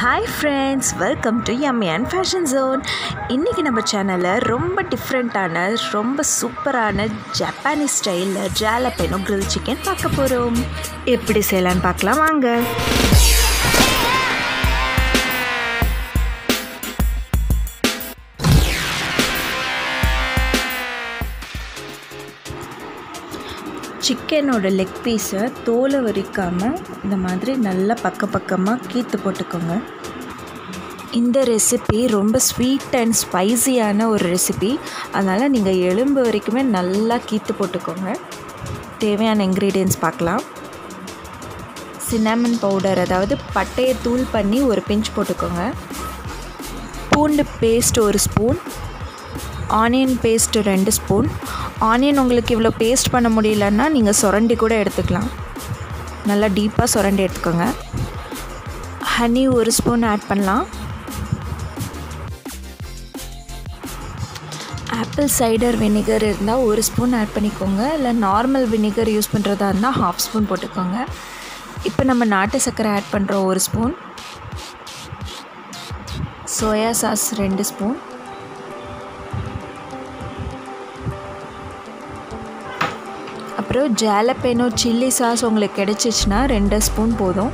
Hi friends, welcome to Yummy and Fashion Zone. இன்னைக்கு நம்ம சேனல்ல ரொம்ப டிஃபரெண்டான ரொம்ப சூப்பரான ஜப்பானீஸ் ஸ்டைல்ல jalapeno grill chicken பார்க்க போறோம். எப்படி செய்யலாம்னு பார்க்கலாம் வாங்க. சிக்கனோட லெக் பீஸை தோலை வரிக்காமல் இந்த மாதிரி நல்லா பக்கமாக கீத்து போட்டுக்கோங்க. இந்த ரெசிபி ரொம்ப ஸ்வீட் அண்ட் ஸ்பைசியான ஒரு ரெசிபி, அதனால் நீங்கள் எலும்பு வரைக்குமே நல்லா கீத்து போட்டுக்கோங்க. தேவையான இன்க்ரீடியன்ட்ஸ் பார்க்கலாம். சின்னமன் பவுடர், அதாவது பட்டையை தூள் பண்ணி ஒரு பிஞ்ச் போட்டுக்கோங்க. பூண்டு paste 1 spoon, onion paste 2 spoon. Onion உங்களுக்கு இவ்வளோ பேஸ்ட் பண்ண முடியலன்னா நீங்கள் சுரண்டி கூட எடுத்துக்கலாம். நல்லா டீப்பாக சுரண்டி எடுத்துக்கோங்க. ஹனி 1 ஸ்பூன் ஆட் பண்ணலாம். ஆப்பிள் சைடர் வினிகர் இருந்தால் 1 ஸ்பூன் ஆட் பண்ணிக்கோங்க. இல்லை நார்மல் வினிகர் யூஸ் பண்ணுறதா இருந்தால் 1/2 ஸ்பூன் போட்டுக்கோங்க. இப்போ நம்ம நாட்டு சர்க்கரை ஆட் பண்ணுறோம் 1 ஸ்பூன். Soya sauce 2 spoon. அப்புறம் jalapeno சில்லி சாஸ் உங்களுக்கு கிடச்சிச்சின்னா 2 ஸ்பூன் போதும்.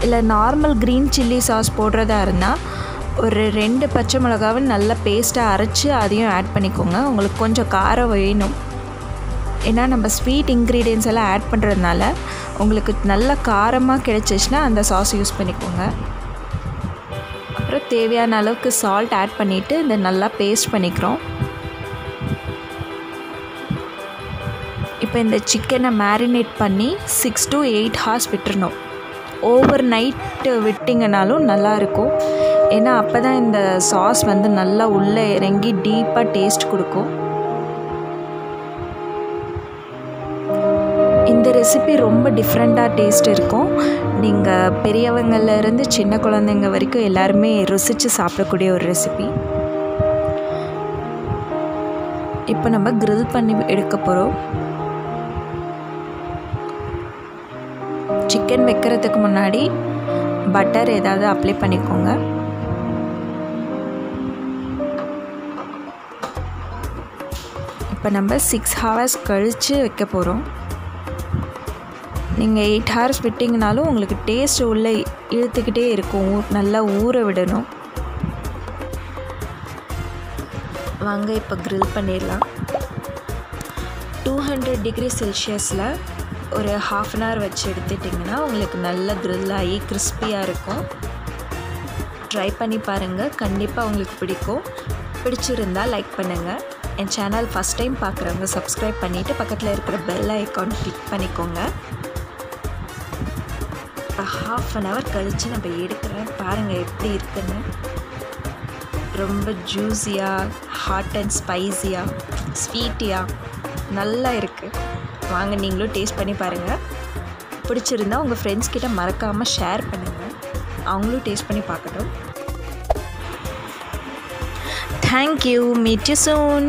இல்லை நார்மல் க்ரீன் சில்லி சாஸ் போடுறதா இருந்தால் ஒரு 2 பச்சை மிளகாவை நல்லா பேஸ்ட்டாக அரைச்சி அதையும் ஆட் பண்ணிக்கோங்க. உங்களுக்கு கொஞ்சம் காரம் வேணும், ஏன்னா நம்ம ஸ்வீட் இன்க்ரீடியன்ஸ் எல்லாம் ஆட் பண்ணுறதுனால உங்களுக்கு நல்ல காரமாக கிடச்சிச்சின்னா அந்த சாஸ் யூஸ் பண்ணிக்கோங்க. அப்புறம் தேவையான அளவுக்கு சால்ட் ஆட் பண்ணிவிட்டு இதை நல்லா பேஸ்ட் பண்ணிக்கிறோம். இப்போ இந்த சிக்கனை மேரினேட் பண்ணி 6 to 8 hours விட்டுறணும். ஓவர் நைட்டு விட்டிங்கனாலும் நல்லாயிருக்கும், ஏன்னா அப்போ தான் இந்த சாஸ் வந்து நல்லா உள்ளே இறங்கி டீப்பாக டேஸ்ட் கொடுக்கும். இந்த ரெசிபி ரொம்ப டிஃப்ரெண்ட்டாக டேஸ்ட் இருக்கும். நீங்கள் பெரியவங்கள்லேருந்து சின்ன குழந்தைங்க வரைக்கும் எல்லாருமே ருசித்து சாப்பிடக்கூடிய ஒரு ரெசிபி. இப்போ நம்ம grill பண்ணி எடுக்க போகிறோம். சிக்கன் வைக்கிறதுக்கு முன்னாடி பட்டர் ஏதாவது அப்ளை பண்ணிக்கோங்க. இப்போ நம்ம 6 hours கழித்து வைக்க போகிறோம். நீங்கள் 8 hours விட்டிங்கனாலும் உங்களுக்கு டேஸ்ட் உள்ளே இழுத்துக்கிட்டே இருக்கும். நல்லா ஊற விடணும். வாங்க இப்போ grill பண்ணிடலாம். 200 degree செல்சியஸில் ஒரு 1/2 hour வச்சு எடுத்துட்டிங்கன்னா உங்களுக்கு நல்ல grill ஆகி கிறிஸ்பியாக இருக்கும். ட்ரை பண்ணி பாருங்கள், கண்டிப்பாக உங்களுக்கு பிடிக்கும். பிடிச்சிருந்தால் லைக் பண்ணுங்கள். என் சேனல் ஃபஸ்ட் டைம் பார்க்குறவங்க சப்ஸ்கிரைப் பண்ணிவிட்டு பக்கத்தில் இருக்கிற பெல் ஐக்கான் கிளிக் பண்ணிக்கோங்க. இப்போ 1/2 hour கழித்து நம்ம எடுக்கிறேன். பாருங்கள் எப்படி இருக்குன்னு. ரொம்ப ஜூஸியாக, ஹாட் அண்ட் ஸ்பைஸியாக, ஸ்வீட்டியாக நல்லா இருக்குது. வாங்க நீங்களும் டேஸ்ட் பண்ணி பாருங்கள். பிடிச்சிருந்தா உங்கள் ஃப்ரெண்ட்ஸ் கிட்ட மறக்காமல் ஷேர் பண்ணுங்கள், அவங்களும் டேஸ்ட் பண்ணி பார்க்கட்டும். Thank you, meet you soon.